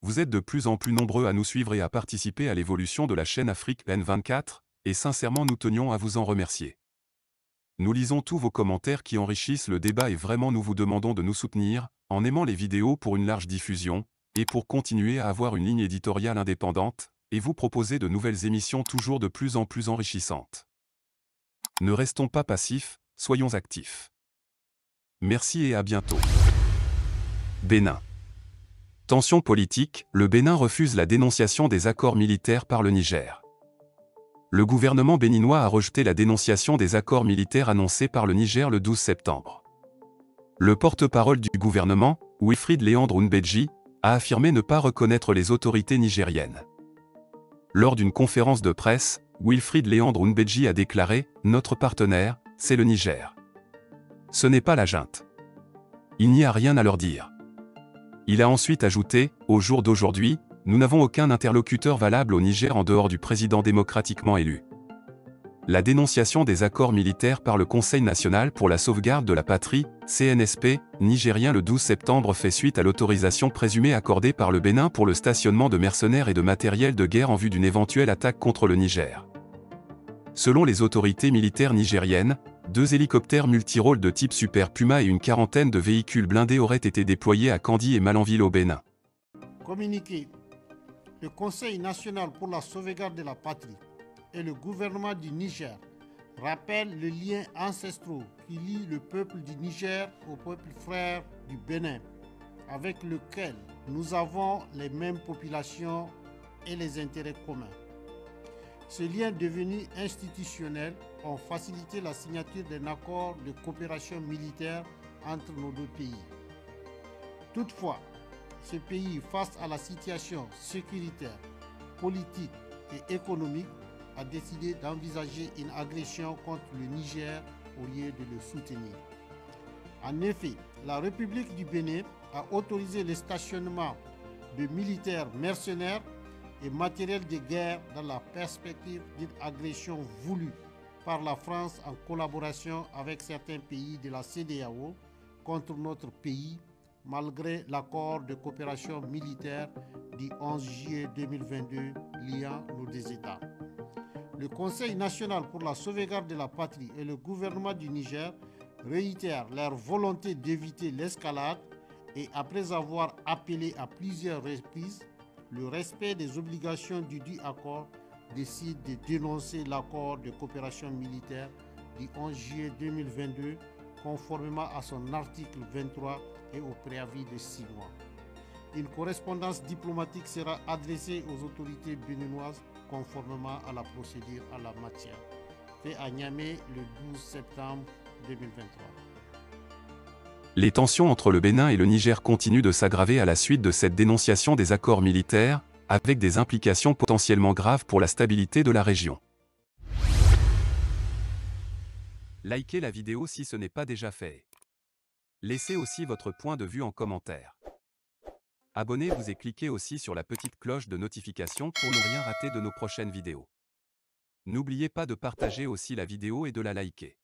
Vous êtes de plus en plus nombreux à nous suivre et à participer à l'évolution de la chaîne Afrique N24, et sincèrement nous tenions à vous en remercier. Nous lisons tous vos commentaires qui enrichissent le débat et vraiment nous vous demandons de nous soutenir, en aimant les vidéos pour une large diffusion, et pour continuer à avoir une ligne éditoriale indépendante, et vous proposer de nouvelles émissions toujours de plus en plus enrichissantes. Ne restons pas passifs, soyons actifs. Merci et à bientôt. Bénin. Tension politique, le Bénin refuse la dénonciation des accords militaires par le Niger. Le gouvernement béninois a rejeté la dénonciation des accords militaires annoncés par le Niger le 12 septembre. Le porte-parole du gouvernement, Wilfried Léandre Ounbedji, a affirmé ne pas reconnaître les autorités nigériennes. Lors d'une conférence de presse, Wilfried Léandre Ounbedji a déclaré « Notre partenaire, c'est le Niger. Ce n'est pas la junte. Il n'y a rien à leur dire. » Il a ensuite ajouté « Au jour d'aujourd'hui, nous n'avons aucun interlocuteur valable au Niger en dehors du président démocratiquement élu. » La dénonciation des accords militaires par le Conseil national pour la sauvegarde de la patrie, CNSP, nigérien le 12 septembre fait suite à l'autorisation présumée accordée par le Bénin pour le stationnement de mercenaires et de matériel de guerre en vue d'une éventuelle attaque contre le Niger. Selon les autorités militaires nigériennes, 2 hélicoptères multirôles de type Super Puma et une quarantaine de véhicules blindés auraient été déployés à Kandji et Malanville au Bénin. Communiqué. Le Conseil national pour la sauvegarde de la patrie et le gouvernement du Niger rappellent les liens ancestraux qui lient le peuple du Niger au peuple frère du Bénin, avec lequel nous avons les mêmes populations et les intérêts communs. Ces liens devenus institutionnels ont facilité la signature d'un accord de coopération militaire entre nos deux pays. Toutefois, ce pays, face à la situation sécuritaire, politique et économique, a décidé d'envisager une agression contre le Niger au lieu de le soutenir. En effet, la République du Bénin a autorisé le stationnement de militaires mercenaires et matériel de guerre dans la perspective d'une agression voulue par la France en collaboration avec certains pays de la CEDEAO contre notre pays, malgré l'accord de coopération militaire du 11 juillet 2022 liant nos deux États. Le Conseil national pour la sauvegarde de la patrie et le gouvernement du Niger réitèrent leur volonté d'éviter l'escalade et, après avoir appelé à plusieurs reprises le respect des obligations du dit accord, décident de dénoncer l'accord de coopération militaire du 11 juillet 2022 conformément à son article 23 et au préavis de 6 mois. Une correspondance diplomatique sera adressée aux autorités béninoises conformément à la procédure en la matière. Fait à Niamey le 12 septembre 2023. Les tensions entre le Bénin et le Niger continuent de s'aggraver à la suite de cette dénonciation des accords militaires, avec des implications potentiellement graves pour la stabilité de la région. Likez la vidéo si ce n'est pas déjà fait. Laissez aussi votre point de vue en commentaire. Abonnez-vous et cliquez aussi sur la petite cloche de notification pour ne rien rater de nos prochaines vidéos. N'oubliez pas de partager aussi la vidéo et de la liker.